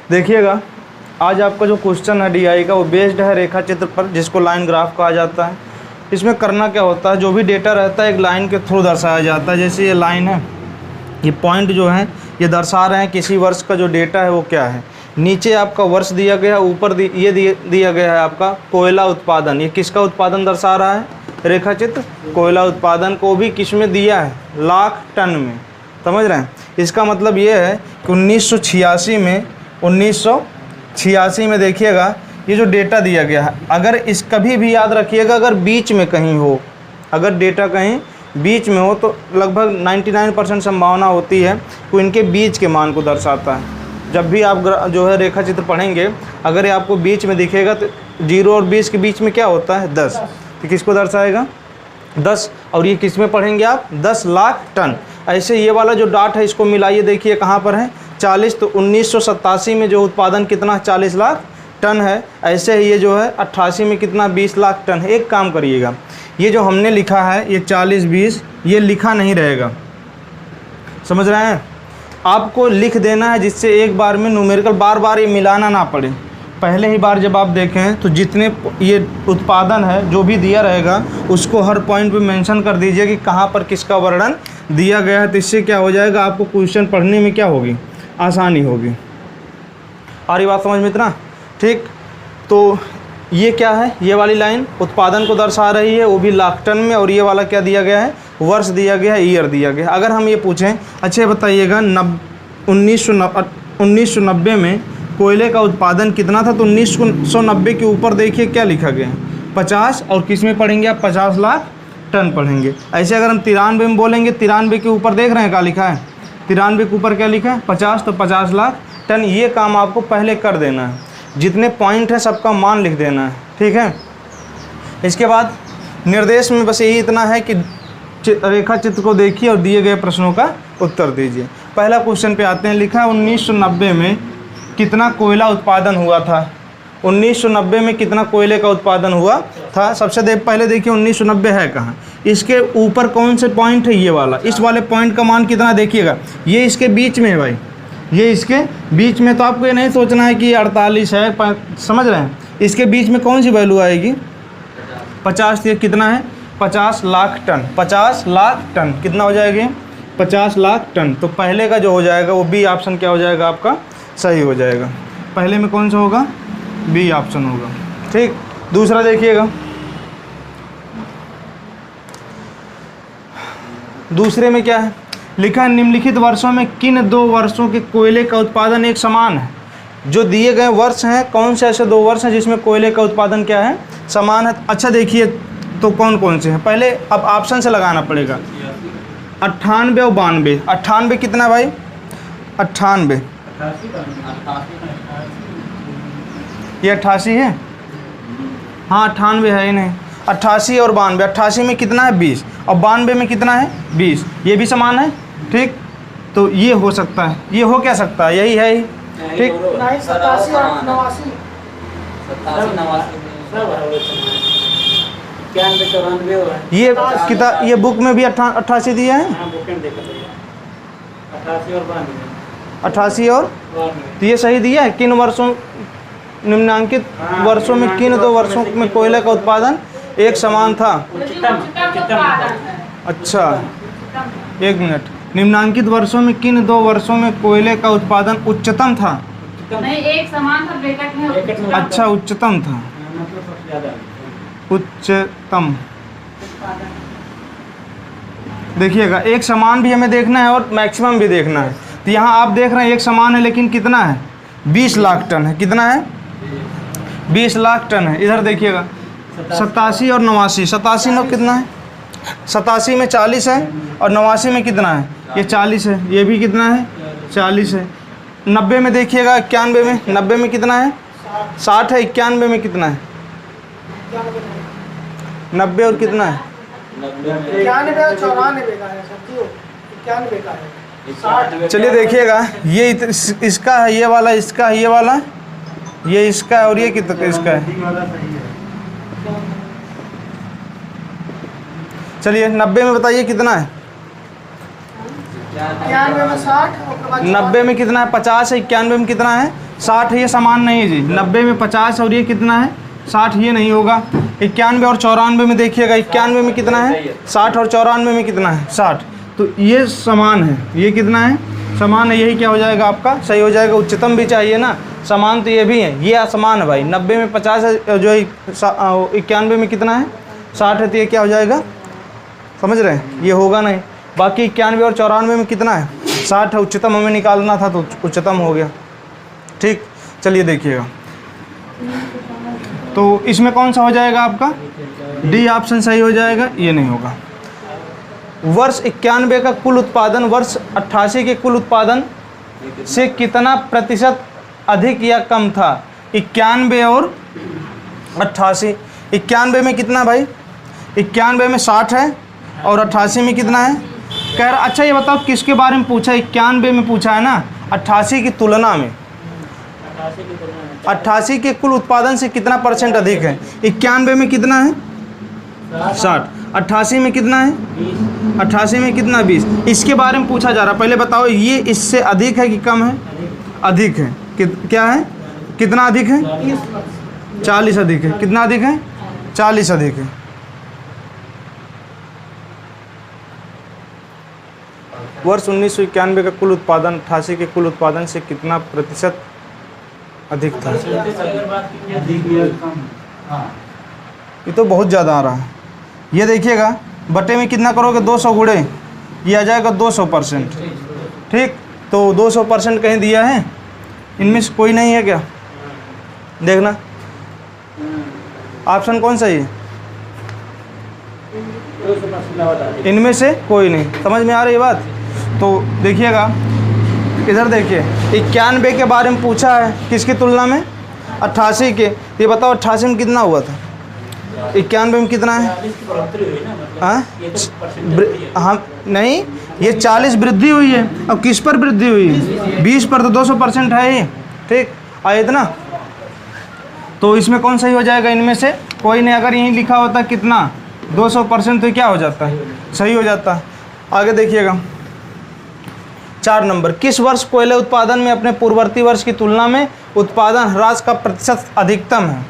देखिएगा, आज आपका जो क्वेश्चन है डीआई का वो बेस्ड है रेखा चित्र पर, जिसको लाइन ग्राफ कहा जाता है। इसमें करना क्या होता है, जो भी डेटा रहता है एक लाइन के थ्रू दर्शाया जाता है। जैसे ये लाइन है, ये पॉइंट जो है ये दर्शा रहे हैं किसी वर्ष का जो डेटा है वो क्या है। नीचे आपका वर्ष दिया गया है, ऊपर दिया गया है आपका कोयला उत्पादन। ये किसका उत्पादन दर्शा रहा है, रेखा चित्र कोयला उत्पादन को भी किस में दिया है, लाख टन में। समझ रहे हैं, इसका मतलब ये है कि 1986 में देखिएगा ये जो डेटा दिया गया है, अगर इस कभी भी याद रखिएगा अगर बीच में कहीं हो, अगर डेटा कहीं बीच में हो तो लगभग 99% संभावना होती है कि इनके बीच के मान को दर्शाता है। जब भी आप जो है रेखा चित्र पढ़ेंगे, अगर ये आपको बीच में दिखेगा तो 0 और 20 के बीच में क्या होता है, 10। तो किसको दर्शाएगा, 10। और ये किस में पढ़ेंगे आप, 10 लाख टन। ऐसे ये वाला जो डाट है इसको मिलाइए, देखिए कहाँ पर है, 40। तो 1987 में जो उत्पादन कितना, 40 लाख टन है। ऐसे ही ये जो है 88 में कितना, 20 लाख टन है। एक काम करिएगा, ये जो हमने लिखा है ये 40-20 ये लिखा नहीं रहेगा, समझ रहे हैं। आपको लिख देना है जिससे एक बार में न्यूमेरिकल बार बार ये मिलाना ना पड़े। पहले ही बार जब आप देखें तो जितने ये उत्पादन है जो भी दिया रहेगा उसको हर पॉइंट पे मेंशन कर दीजिए कि कहाँ पर किसका वर्णन दिया गया है। तो इससे क्या हो जाएगा, आपको क्वेश्चन पढ़ने में क्या होगी, आसानी होगी। और ये बात समझ में इतना ठीक। तो ये क्या है, ये वाली लाइन उत्पादन को दर्शा रही है, वो भी लाख टन में। और ये वाला क्या दिया गया है, वर्ष दिया गया है, ईयर दिया गया है। अगर हम ये पूछें, अच्छा बताइएगा 1990 में कोयले का उत्पादन कितना था, तो 1990 के ऊपर देखिए क्या लिखा गया है, 50। और किस में पढ़ेंगे आप, 50 लाख टन पढ़ेंगे। ऐसे अगर हम 93 में बोलेंगे, 93 के ऊपर देख रहे हैं क्या लिखा है, 93 के ऊपर क्या लिखा है, 50। तो 50 लाख टन। ये काम आपको पहले कर देना है, जितने पॉइंट है सबका मान लिख देना है, ठीक है। इसके बाद निर्देश में बस यही इतना है कि रेखा चित्र को देखिए और दिए गए प्रश्नों का उत्तर दीजिए। पहला क्वेश्चन पे आते हैं, लिखा है 1990 में कितना कोयला उत्पादन हुआ था। 1990 में कितना कोयले का उत्पादन हुआ था। सबसे पहले देखिए 1990 है कहाँ, इसके ऊपर कौन से पॉइंट है, ये वाला। इस वाले पॉइंट का मान कितना देखिएगा, ये इसके बीच में है भाई, ये इसके बीच में। तो आपको ये नहीं सोचना है कि 48 है, समझ रहे हैं। इसके बीच में कौन सी वैल्यू आएगी, 50। ये कितना है, 50 लाख टन। 50 लाख टन कितना हो जाएगी, 50 लाख टन। तो पहले का जो हो जाएगा वो बी ऑप्शन क्या हो जाएगा आपका, सही हो जाएगा। पहले में कौन सा होगा, बी ऑप्शन होगा, ठीक। दूसरा देखिएगा, दूसरे में क्या है, लिखा है निम्नलिखित वर्षों में किन 2 वर्षों के कोयले का उत्पादन एक समान है। जो दिए गए वर्ष हैं, कौन से ऐसे 2 वर्ष हैं जिसमें कोयले का उत्पादन क्या है, समान है। अच्छा देखिए तो कौन कौन से हैं, पहले अब ऑप्शन से लगाना पड़ेगा। 98 और 92। 98 कितना भाई, 98, ये 88 है, हाँ 98 है ही नहीं। 88 और 92, 88 में कितना है 20 और 92 में कितना है 20, ये भी समान है, ठीक। तो ये हो सकता है, ये हो क्या सकता है, यही है ही, ठीक। ये किताब, ये बुक में भी 88 दिया है, 88 और तो ये सही दिया है। किन वर्षों, निम्नांकित वर्षों में किन 2 वर्षों में कोयले का उत्पादन एक समान था। अच्छा एक मिनट, निम्नांकित वर्षों में किन 2 वर्षों में कोयले का उत्पादन उच्चतम था। नहीं, एक समान था, अच्छा उच्चतम था, उच्चतम। देखिएगा एक समान भी हमें देखना है और मैक्सिमम भी देखना है। तो यहाँ आप देख रहे हैं एक समान है लेकिन कितना है, 20 लाख टन है। कितना है, 20 लाख टन है। इधर देखिएगा 87 और 89। 87 में कितना है, 87 में 40 है और 89 में कितना है, ये 40 है। ये भी कितना है, 40 है। 90 में देखिएगा 91 में, 90 में कितना है, 60 है। 91 में कितना है, 90 और कितना है, 94। चलिए देखिएगा, ये इसका है, ये वाला इसका है, ये वाला ये इसका है और ये कितना इसका है। चलिए 90 में बताइए कितना है, 91 में 60, 90 में कितना है, 50 है। 91 में कितना है, 60 ये समान नहीं है जी। 90 में 50 और ये कितना है 60, ये नहीं होगा। 91 और 94 में देखिएगा, 91 में कितना है 60 और 94 में कितना है 60, तो ये समान है, ये कितना है समान है, यही क्या हो जाएगा आपका सही हो जाएगा। उच्चतम भी चाहिए ना, समान तो ये भी है, ये असमान है भाई। 90 में 50 है, जो 91 में कितना है 60 है, तो ये क्या हो जाएगा समझ रहे हैं, ये होगा नहीं। बाकी 91 और 94 में कितना है 60 है, उच्चतम हमें निकालना था तो उच्चतम हो गया। ठीक, चलिए देखिएगा, तो इसमें कौन सा हो जाएगा आपका डी ऑप्शन सही हो जाएगा, ये नहीं होगा। वर्ष 91 का कुल उत्पादन वर्ष 88 के कुल उत्पादन से कितना प्रतिशत अधिक या कम था। 91 और 88, 91 में कितना भाई 91 में 60 है और 88 में कितना है कह रहा। अच्छा ये बताओ किसके बारे में पूछा, 91 में पूछा है ना, 88 की तुलना में, 88 के कुल उत्पादन से कितना % अधिक है। 91 में कितना है 60, 88 में कितना है 88 में कितना 20, इसके बारे में पूछा जा रहा। पहले बताओ ये इससे अधिक है कि कम है, अधिक है, क्या है कितना अधिक है 40 अधिक है, कितना अधिक है 40 अधिक है। वर्ष 1991 का कुल उत्पादन 88 के कुल उत्पादन से कितना प्रतिशत अधिक था। ये तो बहुत ज़्यादा आ रहा है। ये देखिएगा बटे में कितना करोगे 200 गुणे, ये आ जाएगा 200%। ठीक, तो 200% कहीं दिया है, इनमें से कोई नहीं है क्या, देखना ऑप्शन कौन सा है, इनमें से कोई नहीं। समझ में आ रही है बात। तो देखिएगा इधर देखिए 91 के बारे में पूछा है, किसकी तुलना में 88 के। ये बताओ 88 में कितना हुआ था, 91 में कितना है हाँ नहीं, ये 40 वृद्धि हुई है। अब किस पर वृद्धि हुई है 20 पर, तो 200% है ये। ठीक, आए इतना, तो इसमें कौन सही हो जाएगा, इनमें से कोई नहीं। अगर यहीं लिखा होता कितना 200%, तो क्या हो जाता है सही हो जाता। आगे देखिएगा 4 नंबर, किस वर्ष कोयले उत्पादन में अपने पूर्ववर्ती वर्ष की तुलना में उत्पादन ह्रास का प्रतिशत अधिकतम है।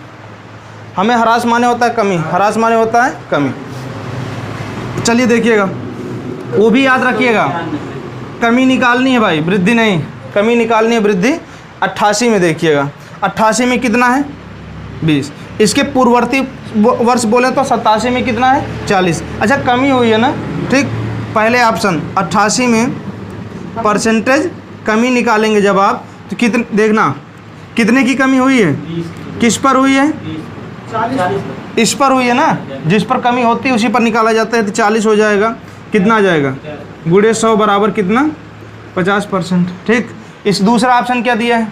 हमें ह्रास माने होता है कमी, ह्रास माने होता है कमी। चलिए देखिएगा, वो भी याद रखिएगा, कमी निकालनी है भाई, वृद्धि नहीं, कमी निकालनी है वृद्धि। 88 में देखिएगा, 88 में कितना है 20, इसके पूर्ववर्ती वर्ष बोले तो 87 में कितना है 40। अच्छा कमी हुई है ना। ठीक, पहले ऑप्शन 88 में परसेंटेज कमी निकालेंगे जब आप, तो कितने देखना कितने की कमी हुई है, किस पर हुई है 40, इस पर हुई है ना, जिस पर कमी होती है उसी पर निकाला जाता है, तो 40 हो जाएगा। कितना आ जाएगा गुणे 100 बराबर कितना 50%। ठीक, इस दूसरा ऑप्शन क्या दिया है,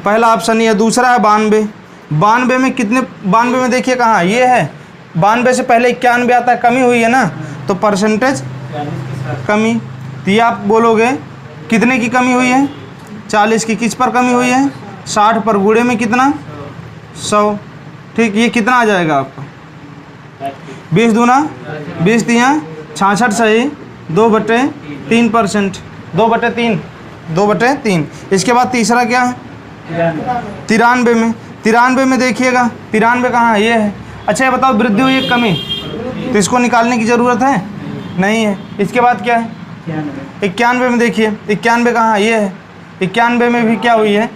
पहला ऑप्शन ये, दूसरा है 92। 92 में कितने, 92 में देखिए कहाँ ये है, 92 से पहले 91 आता है, कमी हुई है ना, तो परसेंटेज कमी। तो ये आप बोलोगे कितने की कमी हुई है 40 की, किस पर कमी हुई है 60 पर, गुणे में कितना 100। ठीक, ये कितना आ जाएगा आपका 20 दूना 20 तिया 66 सही, 2/3%, 2/3, 2/3। इसके बाद तीसरा क्या है 93 में, 93 में देखिएगा 93 कहाँ है, ये है। अच्छा ये बताओ वृद्धि हुई है कमी, तो इसको निकालने की ज़रूरत है नहीं है। इसके बाद क्या है 91 में देखिए, 91 कहाँ है, ये है। 91 में भी क्या हुई है,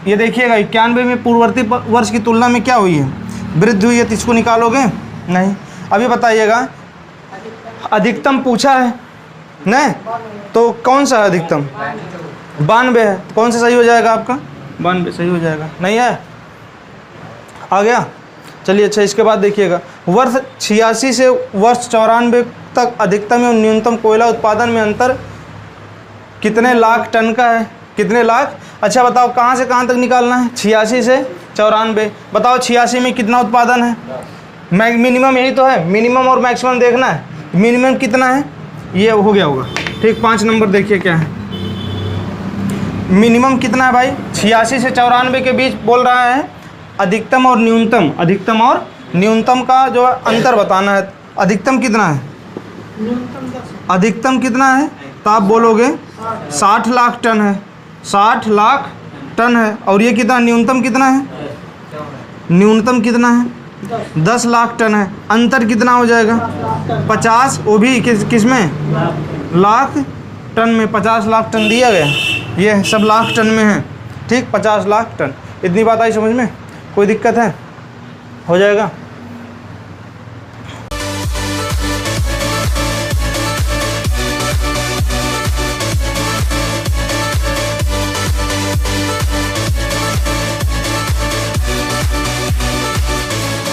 ये देखिएगा 91 में पूर्ववर्ती वर्ष की तुलना में क्या हुई है वृद्धि हुई है, तो इसको निकालोगे नहीं। अभी बताइएगा अधिकतम पूछा है नहीं, तो कौन सा है अधिकतम 92 है, कौन सा सही हो जाएगा आपका 92 सही हो जाएगा, नहीं है आ गया। चलिए अच्छा इसके बाद देखिएगा वर्ष 86 से वर्ष 94 तक अधिकतम एवं न्यूनतम कोयला उत्पादन में अंतर कितने लाख टन का है, कितने लाख। अच्छा बताओ कहाँ से कहाँ तक निकालना है 86 से 94। बताओ 86 में कितना उत्पादन है, मिनिमम यही तो है, मिनिमम और मैक्सिमम देखना है। मिनिमम कितना है ये हो गया होगा। ठीक, 5 नंबर देखिए क्या है, मिनिमम कितना है भाई 86 से 94 के बीच बोल रहा है अधिकतम और न्यूनतम, अधिकतम और न्यूनतम का जो अंतर बताना है। अधिकतम कितना है, अधिकतम कितना है, तो आप बोलोगे 60 लाख टन है, 60 लाख टन है, और ये कितना न्यूनतम कितना है, न्यूनतम कितना है 10 लाख टन है। अंतर कितना हो जाएगा 50, वो भी किस में लाख टन में। 50 लाख टन दिया गया, ये सब लाख टन में है, ठीक 50 लाख टन। इतनी बात आई समझ में, कोई दिक्कत है, हो जाएगा।